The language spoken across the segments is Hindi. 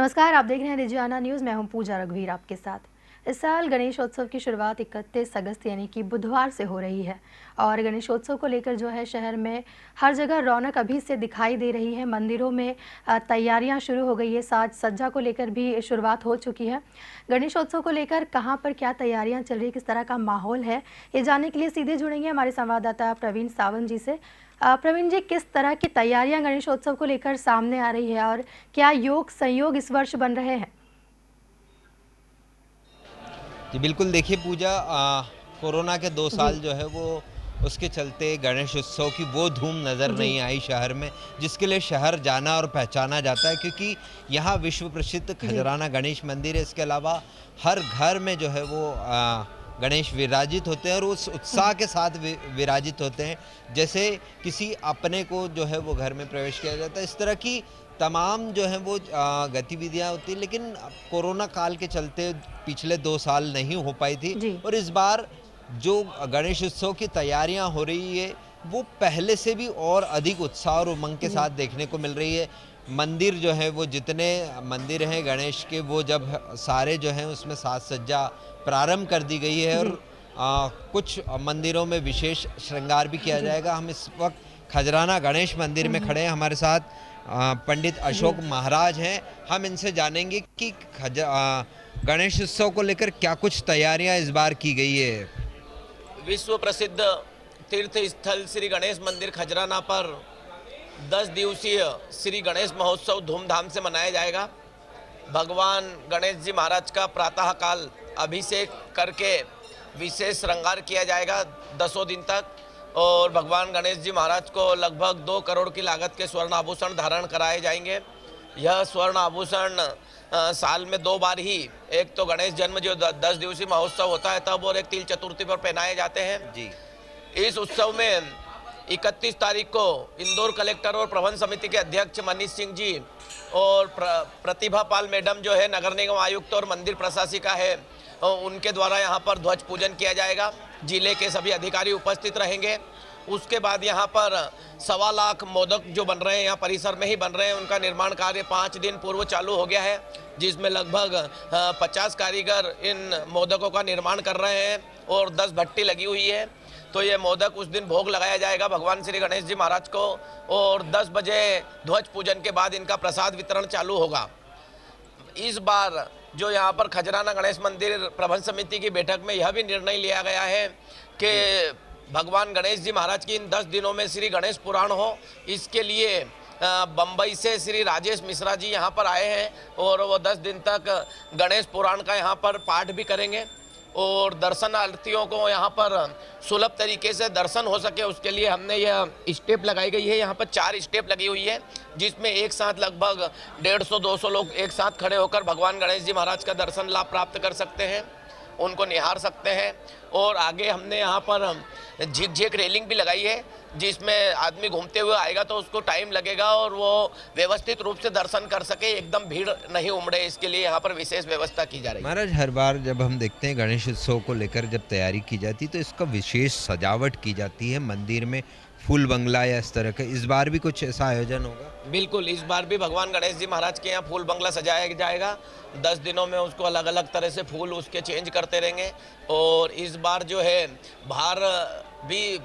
नमस्कार, आप देख रहे हैं रिजियाना न्यूज़। मैं हूं पूजा रघुवीर आपके साथ। इस साल गणेशोत्सव की शुरुआत 31 अगस्त यानी कि बुधवार से हो रही है और गणेशोत्सव को लेकर जो है शहर में हर जगह रौनक अभी से दिखाई दे रही है। मंदिरों में तैयारियां शुरू हो गई है, साज सज्जा को लेकर भी शुरुआत हो चुकी है। गणेशोत्सव को लेकर कहां पर क्या तैयारियां चल रही है, किस तरह का माहौल है, ये जानने के लिए सीधे जुड़ेंगे हमारे संवाददाता प्रवीण सावंत जी से। प्रवीण जी, किस तरह की तैयारियां गणेशोत्सव को लेकर सामने आ रही है और क्या योग संयोग इस वर्ष बन रहे हैं? जी बिल्कुल, देखिए पूजा, कोरोना के 2 जी। साल जो है वो उसके चलते गणेश उत्सव की वो धूम नज़र जी। नहीं आई शहर में, जिसके लिए शहर जाना और पहचाना जाता है, क्योंकि यहाँ विश्व प्रसिद्ध जी। खजराना गणेश मंदिर है। इसके अलावा हर घर में जो है वो गणेश विराजित होते हैं और उस उत्साह के साथ विराजित होते हैं, जैसे किसी अपने को जो है वो घर में प्रवेश किया जाता है। इस तरह की तमाम जो हैं वो गतिविधियाँ होती हैं, लेकिन कोरोना काल के चलते पिछले 2 साल नहीं हो पाई थी। जी। और इस बार जो गणेश उत्सव की तैयारियां हो रही है वो पहले से भी और अधिक उत्साह और उमंग के जी। साथ देखने को मिल रही है। मंदिर जो है वो, जितने मंदिर हैं गणेश के, वो जब सारे जो हैं उसमें साज सज्जा प्रारंभ कर दी गई है और जी। कुछ मंदिरों में विशेष श्रृंगार भी किया जी। जाएगा। हम इस वक्त खजराना गणेश मंदिर में खड़े हैं। हमारे साथ पंडित जी। अशोक महाराज हैं। हम इनसे जानेंगे कि गणेश उत्सव को लेकर क्या कुछ तैयारियां इस बार की गई है। विश्व प्रसिद्ध तीर्थ स्थल श्री गणेश मंदिर खजराना पर 10 दिवसीय श्री गणेश महोत्सव धूमधाम से मनाया जाएगा। भगवान गणेश जी महाराज का प्रातःकाल अभिषेक करके विशेष श्रृंगार किया जाएगा 10 दिन तक, और भगवान गणेश जी महाराज को लगभग 2 करोड़ की लागत के स्वर्ण आभूषण धारण कराए जाएंगे। यह स्वर्ण आभूषण साल में 2 बार ही, एक तो गणेश जन्म जो 10 दिवसीय महोत्सव होता है तब, और एक तिल चतुर्थी पर पहनाए जाते हैं। जी। इस उत्सव में 31 तारीख को इंदौर कलेक्टर और प्रबंध समिति के अध्यक्ष मनीष सिंह जी और प्रतिभा पाल मैडम जो है नगर निगम आयुक्त और मंदिर प्रशासिका है, उनके द्वारा यहाँ पर ध्वज पूजन किया जाएगा। जिले के सभी अधिकारी उपस्थित रहेंगे। उसके बाद यहाँ पर 1.25 लाख मोदक जो बन रहे हैं, यहाँ परिसर में ही बन रहे हैं, उनका निर्माण कार्य 5 दिन पूर्व चालू हो गया है, जिसमें लगभग 50 कारीगर इन मोदकों का निर्माण कर रहे हैं और 10 भट्टी लगी हुई है। तो ये मोदक उस दिन भोग लगाया जाएगा भगवान श्री गणेश जी महाराज को, और 10 बजे ध्वज पूजन के बाद इनका प्रसाद वितरण चालू होगा। इस बार जो यहाँ पर खजराना गणेश मंदिर प्रबंध समिति की बैठक में यह भी निर्णय लिया गया है कि भगवान गणेश जी महाराज की इन 10 दिनों में श्री गणेश पुराण हो। इसके लिए बम्बई से श्री राजेश मिश्रा जी यहाँ पर आए हैं और वो 10 दिन तक गणेश पुराण का यहाँ पर पाठ भी करेंगे, और दर्शनार्थियों को यहाँ पर सुलभ तरीके से दर्शन हो सके उसके लिए हमने यह स्टेप लगाई गई है। यहाँ पर 4 स्टेप लगी हुई है, जिसमें एक साथ लगभग 150-200 लोग एक साथ खड़े होकर भगवान गणेश जी महाराज का दर्शन लाभ प्राप्त कर सकते हैं, उनको निहार सकते हैं। और आगे हमने यहाँ पर झिक झिक रेलिंग भी लगाई है, जिसमें आदमी घूमते हुए आएगा तो उसको टाइम लगेगा और वो व्यवस्थित रूप से दर्शन कर सके, एकदम भीड़ नहीं उमड़े, इसके लिए यहाँ पर विशेष व्यवस्था की जा रही है। महाराज, हर बार जब हम देखते हैं गणेश उत्सव को लेकर जब तैयारी की जाती है तो इसका विशेष सजावट की जाती है मंदिर में, फूल बंगला या इस तरह का। इस बार भी कुछ ऐसा आयोजन होगा? बिल्कुल, इस बार भी भगवान गणेश जी महाराज के यहाँ फूल बंगला सजाया जाएगा। 10 दिनों में उसको अलग अलग तरह से फूल उसके चेंज करते रहेंगे, और इस बार जो है बाहर भी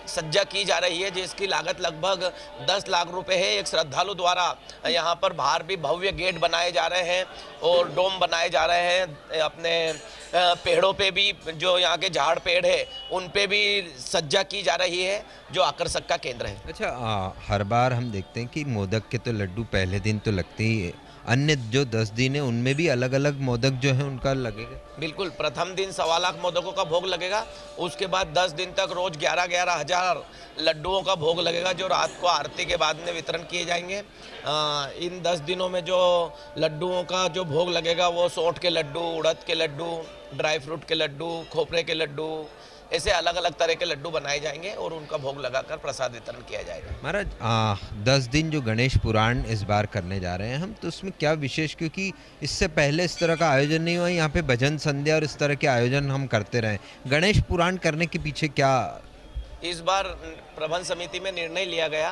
सज्जा की जा रही है, जिसकी लागत लगभग 10 लाख रुपए है। एक श्रद्धालु द्वारा यहाँ पर बाहर भी भव्य गेट बनाए जा रहे हैं और डोम बनाए जा रहे हैं। अपने पेड़ों पे भी, जो यहाँ के झाड़ पेड़ है उन पे भी सज्जा की जा रही है, जो आकर्षक का केंद्र है। अच्छा, हर बार हम देखते हैं कि मोदक के तो लड्डू पहले दिन तो लगते ही है, अन्य जो 10 दिन है उनमें भी अलग अलग मोदक जो है उनका लगेगा? बिल्कुल, प्रथम दिन 1.25 लाख मोदकों का भोग लगेगा। उसके बाद 10 दिन तक रोज 11-11 हज़ार लड्डुओं का भोग लगेगा, जो रात को आरती के बाद में वितरण किए जाएंगे। इन 10 दिनों में जो लड्डुओं का जो भोग लगेगा वो सौंठ के लड्डू, उड़द के लड्डू, ड्राई फ्रूट के लड्डू, खोपरे के लड्डू, ऐसे अलग अलग तरह के लड्डू बनाए जाएंगे और उनका भोग लगाकर प्रसाद वितरण किया जाएगा। महाराज, 10 दिन जो गणेश पुराण इस बार करने जा रहे हैं हम, तो उसमें क्या विशेष, क्योंकि इससे पहले इस तरह का आयोजन नहीं हुआ, यहाँ पे भजन संध्या और इस तरह के आयोजन हम करते रहे। गणेश पुराण करने के पीछे क्या इस बार प्रबंध समिति में निर्णय लिया गया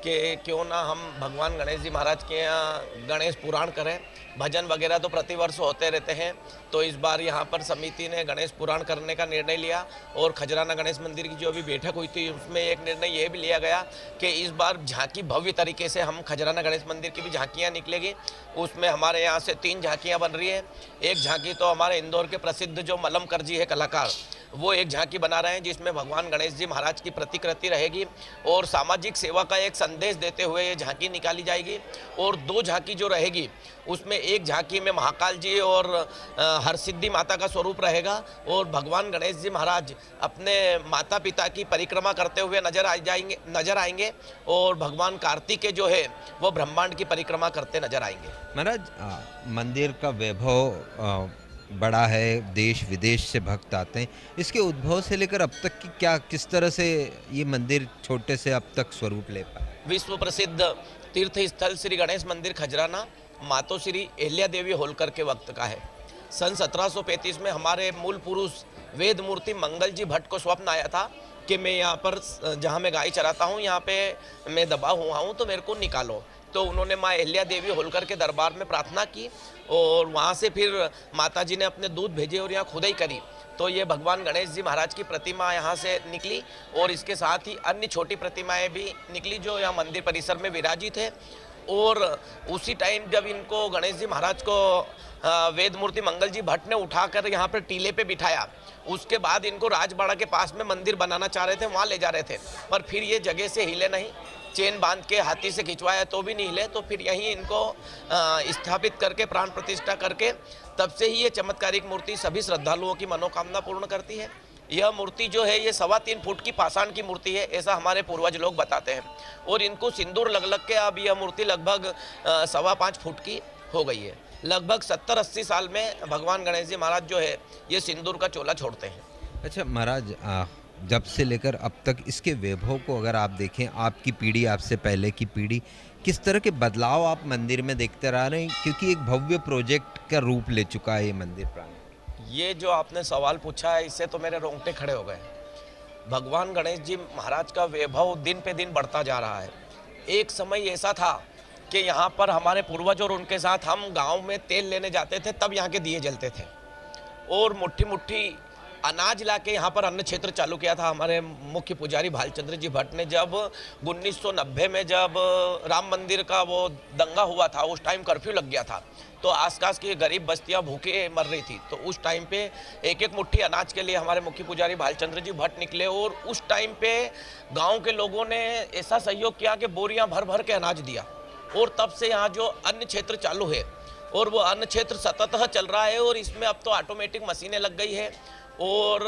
कि क्यों ना हम भगवान गणेश जी महाराज के यहाँ गणेश पुराण करें। भजन वगैरह तो प्रतिवर्ष होते रहते हैं, तो इस बार यहाँ पर समिति ने गणेश पुराण करने का निर्णय लिया। और खजराना गणेश मंदिर की जो अभी बैठक हुई थी उसमें एक निर्णय ये भी लिया गया कि इस बार झांकी भव्य तरीके से हम खजराना गणेश मंदिर की भी झांकियाँ निकलेगी। उसमें हमारे यहाँ से 3 झांकियाँ बन रही है। एक झांकी तो हमारे इंदौर के प्रसिद्ध जो मलमकर जी है कलाकार, वो एक झांकी बना रहे हैं जिसमें भगवान गणेश जी महाराज की प्रतिकृति रहेगी और सामाजिक सेवा का एक संदेश देते हुए ये झांकी निकाली जाएगी। और 2 झांकी जो रहेगी उसमें एक झांकी में महाकाल जी और हरसिद्धि माता का स्वरूप रहेगा और भगवान गणेश जी महाराज अपने माता पिता की परिक्रमा करते हुए नजर आएंगे और भगवान कार्तिकेय जो है वो ब्रह्मांड की परिक्रमा करते नजर आएंगे। महाराज, मंदिर का वैभव बड़ा है, देश विदेश से भक्त आते हैं। इसके उद्भव से लेकर अब तक की किस तरह से ये मंदिर छोटे से अब तक स्वरूप ले पाए? विश्व प्रसिद्ध तीर्थ स्थल श्री गणेश मंदिर खजराना मातोश्री अहिल्या देवी होलकर के वक्त का है। सन 1735 में हमारे मूल पुरुष वेद मूर्ति मंगल जी भट्ट को स्वप्न आया था कि मैं यहाँ पर जहाँ मैं गाय चराता हूँ यहाँ पे मैं दबा हुआ हूँ तो मेरे को निकालो। तो उन्होंने माँ अहिल्या देवी होलकर के दरबार में प्रार्थना की और वहाँ से फिर माता जी ने अपने दूध भेजे और यहाँ खुदाई करी तो ये भगवान गणेश जी महाराज की प्रतिमा यहाँ से निकली और इसके साथ ही अन्य छोटी प्रतिमाएं भी निकली जो यहाँ मंदिर परिसर में विराजित है। और उसी टाइम जब इनको गणेश जी महाराज को वेद मूर्ति मंगल जी भट्ट ने उठाकर यहाँ पर टीले पे बिठाया, उसके बाद इनको राजबाड़ा के पास में मंदिर बनाना चाह रहे थे, वहाँ ले जा रहे थे, पर फिर ये जगह से हिले नहीं। चेन बांध के हाथी से खिंचवाया तो भी नहीं हिले, तो फिर यहीं इनको स्थापित करके प्राण प्रतिष्ठा करके तब से ही ये चमत्कारिक मूर्ति सभी श्रद्धालुओं की मनोकामना पूर्ण करती है। यह मूर्ति जो है ये 3.25 फुट की पाषाण की मूर्ति है, ऐसा हमारे पूर्वज लोग बताते हैं। और इनको सिंदूर लग के अब यह मूर्ति लगभग 5.25 फुट की हो गई है। लगभग 70-80 साल में भगवान गणेश जी महाराज जो है ये सिंदूर का चोला छोड़ते हैं। अच्छा महाराज, जब से लेकर अब तक इसके वैभव को अगर आप देखें, आपकी पीढ़ी, आपसे पहले की पीढ़ी, किस तरह के बदलाव आप मंदिर में देखते रह रहे हैं? क्योंकि एक भव्य प्रोजेक्ट का रूप ले चुका है ये मंदिर प्रांगण। ये जो आपने सवाल पूछा है इससे तो मेरे रोंगटे खड़े हो गए। भगवान गणेश जी महाराज का वैभव दिन पे दिन बढ़ता जा रहा है। एक समय ऐसा था कि यहाँ पर हमारे पूर्वज और उनके साथ हम गांव में तेल लेने जाते थे, तब यहाँ के दिए जलते थे और मुट्ठी मुट्ठी अनाज लाके यहाँ पर अन्न क्षेत्र चालू किया था हमारे मुख्य पुजारी भालचंद्र जी भट्ट ने। जब 1990 में जब राम मंदिर का वो दंगा हुआ था, उस टाइम कर्फ्यू लग गया था, तो आसपास की गरीब बस्तियां भूखे मर रही थी। तो उस टाइम पे एक एक मुट्ठी अनाज के लिए हमारे मुख्य पुजारी भालचंद्र जी भट्ट निकले और उस टाइम पे गाँव के लोगों ने ऐसा सहयोग किया कि बोरियाँ भर भर के अनाज दिया। और तब से यहाँ जो अन्न क्षेत्र चालू है और वो अन्न क्षेत्र सततः चल रहा है और इसमें अब तो ऑटोमेटिक मशीनें लग गई है और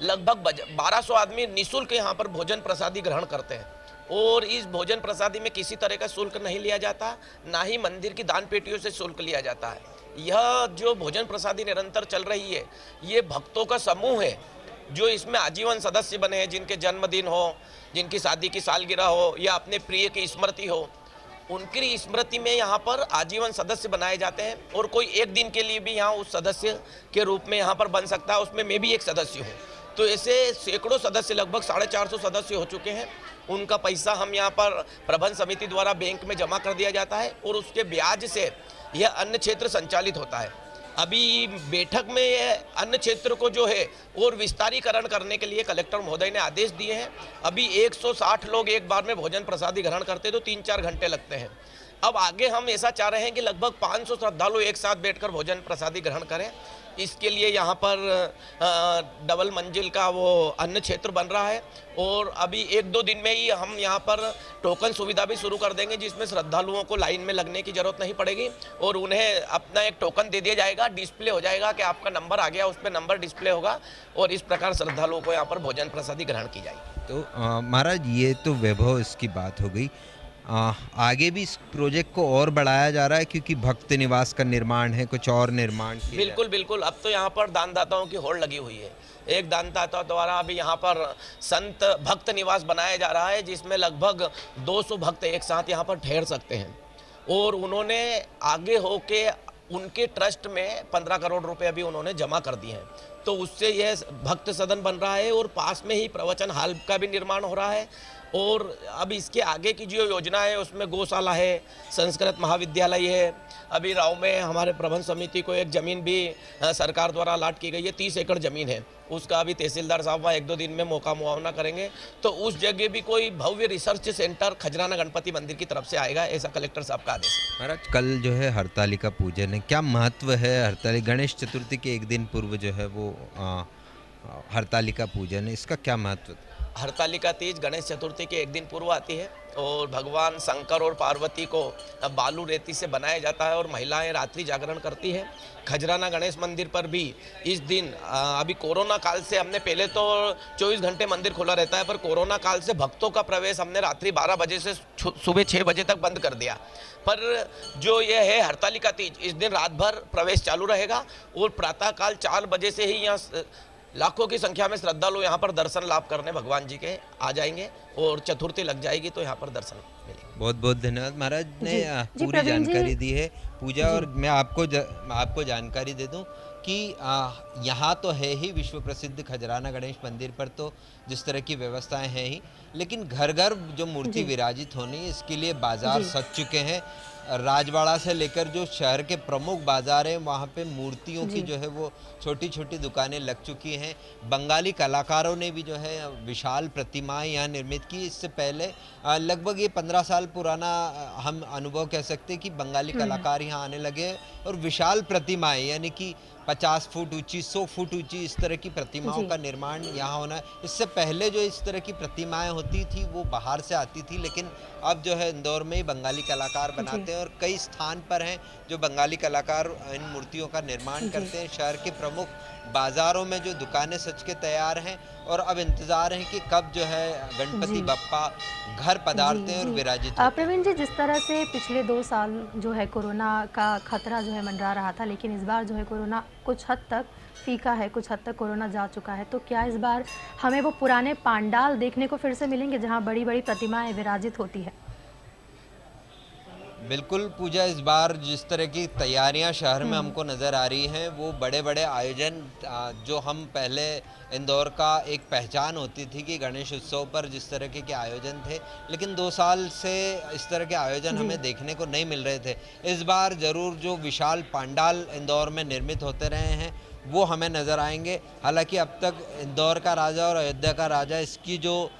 लगभग 1200 आदमी निःशुल्क यहाँ पर भोजन प्रसादी ग्रहण करते हैं। और इस भोजन प्रसादी में किसी तरह का शुल्क नहीं लिया जाता, ना ही मंदिर की दान पेटियों से शुल्क लिया जाता है। यह जो भोजन प्रसादी निरंतर चल रही है, ये भक्तों का समूह है जो इसमें आजीवन सदस्य बने हैं, जिनके जन्मदिन हो, जिनकी शादी की सालगिरह हो या अपने प्रिय की स्मृति हो, उनकी स्मृति में यहाँ पर आजीवन सदस्य बनाए जाते हैं। और कोई एक दिन के लिए भी यहाँ उस सदस्य के रूप में यहाँ पर बन सकता है, उसमें मैं भी एक सदस्य हूँ। तो ऐसे सैकड़ों सदस्य, लगभग 450 सदस्य हो चुके हैं। उनका पैसा हम यहाँ पर प्रबंध समिति द्वारा बैंक में जमा कर दिया जाता है और उसके ब्याज से यह अन्न क्षेत्र संचालित होता है। अभी बैठक में अन्न क्षेत्र को जो है और विस्तारीकरण करने के लिए कलेक्टर महोदय ने आदेश दिए हैं। अभी 160 लोग एक बार में भोजन प्रसादी ग्रहण करते तो 3-4 घंटे लगते हैं। अब आगे हम ऐसा चाह रहे हैं कि लगभग 500 श्रद्धालु एक साथ बैठकर भोजन प्रसादी ग्रहण करें। इसके लिए यहाँ पर डबल मंजिल का वो अन्न क्षेत्र बन रहा है और अभी 1-2 दिन में ही हम यहाँ पर टोकन सुविधा भी शुरू कर देंगे, जिसमें श्रद्धालुओं को लाइन में लगने की जरूरत नहीं पड़ेगी और उन्हें अपना एक टोकन दे दिया जाएगा, डिस्प्ले हो जाएगा कि आपका नंबर आ गया, उस पर नंबर डिस्प्ले होगा और इस प्रकार श्रद्धालुओं को यहाँ पर भोजन प्रसादी ग्रहण की जाएगी। तो महाराज, ये तो वैभव इसकी बात हो गई। आगे भी इस प्रोजेक्ट को और बढ़ाया जा रहा है क्योंकि भक्त निवास का निर्माण है, कुछ और निर्माण? बिल्कुल बिल्कुल। अब तो यहाँ पर दानदाताओं की होड़ लगी हुई है। एक दानदाता द्वारा अभी यहाँ पर संत भक्त निवास बनाया जा रहा है, जिसमें लगभग 200 भक्त एक साथ यहाँ पर ठहर सकते हैं। और उन्होंने आगे होके उनके ट्रस्ट में 15 करोड़ रुपए अभी उन्होंने जमा कर दिए हैं। तो उससे यह भक्त सदन बन रहा है और पास में ही प्रवचन हॉल का भी निर्माण हो रहा है। और अब इसके आगे की जो योजना है उसमें गौशाला है, संस्कृत महाविद्यालय है। अभी राव में हमारे प्रबंध समिति को एक ज़मीन भी सरकार द्वारा अलाट की गई है, 30 एकड़ ज़मीन है। उसका अभी तहसीलदार साहब वहाँ 1-2 दिन में मौका मुआवना करेंगे, तो उस जगह भी कोई भव्य रिसर्च सेंटर खजराना गणपति मंदिर की तरफ से आएगा, ऐसा कलेक्टर साहब का आदेश है। महाराज कल जो है हरतालिका पूजन है, क्या महत्व है हरतालिका गणेश चतुर्थी के एक दिन पूर्व जो है वो हरतालिका पूजन है, इसका क्या महत्व? हरतालिका तीज गणेश चतुर्थी के एक दिन पूर्व आती है और भगवान शंकर और पार्वती को बालू रेती से बनाया जाता है और महिलाएं रात्रि जागरण करती है। खजराना गणेश मंदिर पर भी इस दिन अभी कोरोना काल से हमने पहले तो 24 घंटे मंदिर खुला रहता है, पर कोरोना काल से भक्तों का प्रवेश हमने रात्रि 12 बजे से सुबह 6 बजे तक बंद कर दिया। पर जो ये है हरतालिका तीज, इस दिन रात भर प्रवेश चालू रहेगा और प्रातःकाल 4 बजे से ही यहाँ लाखों की संख्या में श्रद्धालु यहाँ पर दर्शन लाभ करने भगवान जी के आ जाएंगे और चतुर्थी लग जाएगी तो यहाँ पर दर्शन मिलेंगे। बहुत बहुत धन्यवाद महाराज ने जी, पूरी प्रवीण जी। जानकारी दी है पूजा। और मैं आपको जानकारी दे दूं कि यहाँ तो है ही विश्व प्रसिद्ध खजराना गणेश मंदिर पर तो जिस तरह की व्यवस्थाएं हैं ही, लेकिन घर घर जो मूर्ति विराजित होनी है इसके लिए बाजार सज चुके हैं। राजवाड़ा से लेकर जो शहर के प्रमुख बाजार हैं वहाँ पे मूर्तियों की जो है वो छोटी छोटी दुकानें लग चुकी हैं। बंगाली कलाकारों ने भी जो है विशाल प्रतिमाएं यहाँ निर्मित की। इससे पहले लगभग ये 15 साल पुराना हम अनुभव कह सकते हैं कि बंगाली कलाकार यहाँ आने लगे और विशाल प्रतिमाएं यानी कि 50 फुट ऊंची, 100 फुट ऊंची इस तरह की प्रतिमाओं का निर्माण यहाँ होना है। इससे पहले जो इस तरह की प्रतिमाएं होती थी वो बाहर से आती थी, लेकिन अब जो है इंदौर में ही बंगाली कलाकार बनाते हैं और कई स्थान पर हैं जो बंगाली कलाकार इन मूर्तियों का निर्माण करते हैं। शहर के प्रमुख बाजारों में जो दुकानें सज के तैयार हैं और अब इंतजार है कि कब जो है गणपति बप्पा घर पधारते हैं और विराजित होते हैं। प्रवीण जी, जिस तरह से पिछले 2 साल जो है कोरोना का खतरा जो है मंडरा रहा था, लेकिन इस बार जो है कोरोना कुछ हद तक फीका है, कुछ हद तक कोरोना जा चुका है, तो क्या इस बार हमें वो पुराने पांडाल देखने को फिर से मिलेंगे जहां बड़ी बड़ी प्रतिमाएं विराजित होती है? बिल्कुल पूजा, इस बार जिस तरह की तैयारियां शहर में हमको नज़र आ रही हैं वो बड़े बड़े आयोजन जो हम पहले इंदौर का एक पहचान होती थी कि गणेश उत्सव पर जिस तरह के आयोजन थे, लेकिन 2 साल से इस तरह के आयोजन हमें देखने को नहीं मिल रहे थे। इस बार ज़रूर जो विशाल पांडाल इंदौर में निर्मित होते रहे हैं वो हमें नज़र आएंगे। हालांकि अब तक इंदौर का राजा और अयोध्या का राजा इसकी जो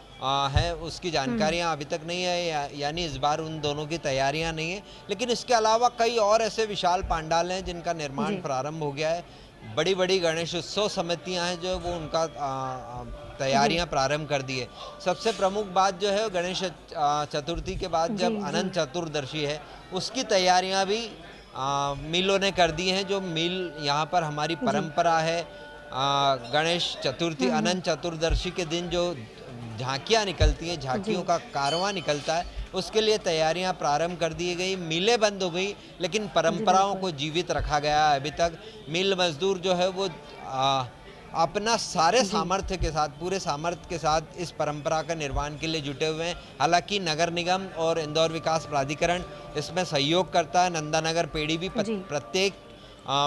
है उसकी जानकारियां अभी तक नहीं है, यानी इस बार उन दोनों की तैयारियां नहीं है। लेकिन इसके अलावा कई और ऐसे विशाल पांडाल हैं जिनका निर्माण प्रारंभ हो गया है। बड़ी बड़ी गणेश उत्सव समितियां हैं जो वो उनका तैयारियां प्रारंभ कर दी है। सबसे प्रमुख बात जो है गणेश चतुर्थी के बाद जब अनंत चतुर्दशी है उसकी तैयारियां भी मिलों ने कर दी हैं। जो मिल यहाँ पर हमारी परंपरा है, गणेश चतुर्थी अनंत चतुर्दशी के दिन जो झांकियाँ निकलती हैं, झांकियों का कारवां निकलता है, उसके लिए तैयारियां प्रारंभ कर दी गई। मिलें बंद हो गई लेकिन परंपराओं को जीवित रखा गया। अभी तक मिल मजदूर जो है वो अपना सारे सामर्थ्य के साथ, पूरे सामर्थ्य के साथ इस परंपरा का निर्माण के लिए जुटे हुए हैं। हालांकि नगर निगम और इंदौर विकास प्राधिकरण इसमें सहयोग करता है। नंदानगर पेड़ी भी प्रत्येक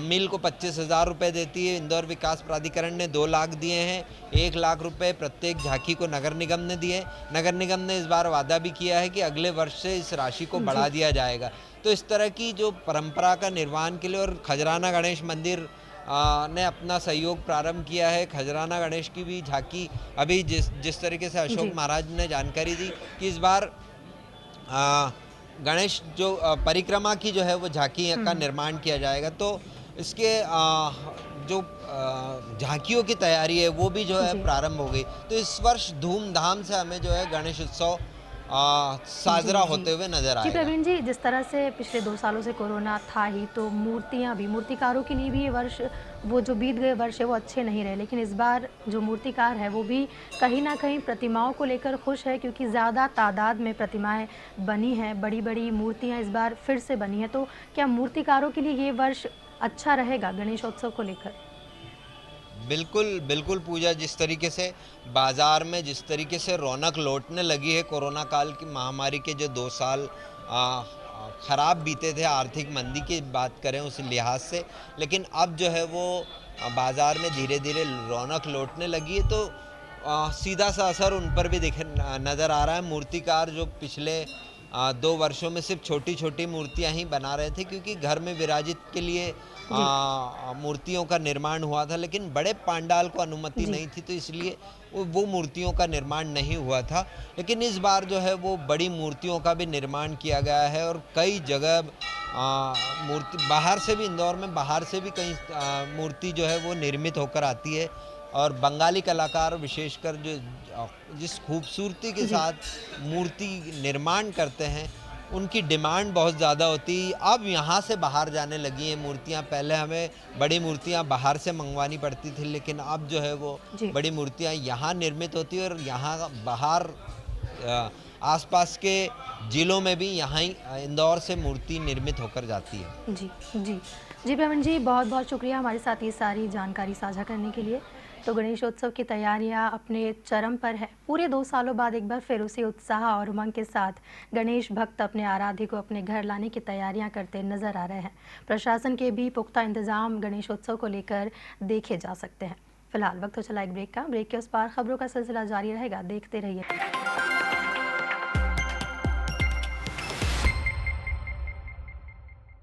मिल को 25,000 रुपये देती है। इंदौर विकास प्राधिकरण ने 2 लाख दिए हैं, 1 लाख रुपए प्रत्येक झांकी को नगर निगम ने दिए। नगर निगम ने इस बार वादा भी किया है कि अगले वर्ष से इस राशि को बढ़ा दिया जाएगा। तो इस तरह की जो परंपरा का निर्माण के लिए और खजराना गणेश मंदिर ने अपना सहयोग प्रारंभ किया है। खजराना गणेश की भी झांकी अभी जिस तरीके से अशोक महाराज ने जानकारी दी कि इस बार गणेश जो परिक्रमा की जो है वो झांकी का निर्माण किया जाएगा, तो इसके जो झांकियों की तैयारी है वो भी जो है प्रारंभ हो गई। तो इस वर्ष धूमधाम से हमें जो है गणेश उत्सव साजरा होते हुए नजर आएगा। प्रवीण जी, जिस तरह से पिछले 2 सालों से कोरोना था ही, तो मूर्तियां भी, मूर्तिकारों के लिए भी ये वर्ष, वो जो बीत गए वर्ष है वो अच्छे नहीं रहे, लेकिन इस बार जो मूर्तिकार है वो भी कहीं ना कहीं प्रतिमाओं को लेकर खुश है क्योंकि ज़्यादा तादाद में प्रतिमाएं बनी हैं, बड़ी बड़ी मूर्तियां इस बार फिर से बनी हैं। तो क्या मूर्तिकारों के लिए ये वर्ष अच्छा रहेगा गणेशोत्सव को लेकर? बिल्कुल बिल्कुल पूजा, जिस तरीके से बाज़ार में जिस तरीके से रौनक लौटने लगी है कोरोना काल की महामारी के जो 2 साल ख़राब बीते थे, आर्थिक मंदी की बात करें उस लिहाज से, लेकिन अब जो है वो बाज़ार में धीरे धीरे रौनक लौटने लगी है। तो सीधा सा असर उन पर भी नज़र आ रहा है। मूर्तिकार जो पिछले 2 वर्षों में सिर्फ छोटी छोटी मूर्तियां ही बना रहे थे, क्योंकि घर में विराजित के लिए मूर्तियों का निर्माण हुआ था, लेकिन बड़े पांडाल को अनुमति नहीं थी, तो इसलिए वो मूर्तियों का निर्माण नहीं हुआ था। लेकिन इस बार जो है वो बड़ी मूर्तियों का भी निर्माण किया गया है, और कई जगह मूर्ति बाहर से भी, इंदौर में बाहर से भी कई मूर्ति जो है वो निर्मित होकर आती है। और बंगाली कलाकार विशेषकर जो जिस खूबसूरती के साथ मूर्ति निर्माण करते हैं, उनकी डिमांड बहुत ज़्यादा होती है। अब यहाँ से बाहर जाने लगी हैं मूर्तियाँ। पहले हमें बड़ी मूर्तियाँ बाहर से मंगवानी पड़ती थी, लेकिन अब जो है वो बड़ी मूर्तियाँ यहाँ निर्मित होती है, और यहाँ बाहर आसपास के ज़िलों में भी यहाँ ही इंदौर से मूर्ति निर्मित होकर जाती है। जी जी जी प्रवीण जी, बहुत बहुत शुक्रिया हमारे साथ ये सारी जानकारी साझा करने के लिए। तो गणेशोत्सव की तैयारियां अपने चरम पर है। पूरे 2 सालों बाद एक बार फिर उसी उत्साह और उमंग के साथ गणेश भक्त अपने आराध्य को अपने घर लाने की तैयारियां करते नजर आ रहे हैं। प्रशासन के भी पुख्ता इंतजाम गणेशोत्सव को लेकर देखे जा सकते हैं। फिलहाल वक्त हो चला एक ब्रेक का। ब्रेक के उस पार खबरों का सिलसिला जारी रहेगा, देखते रहिए।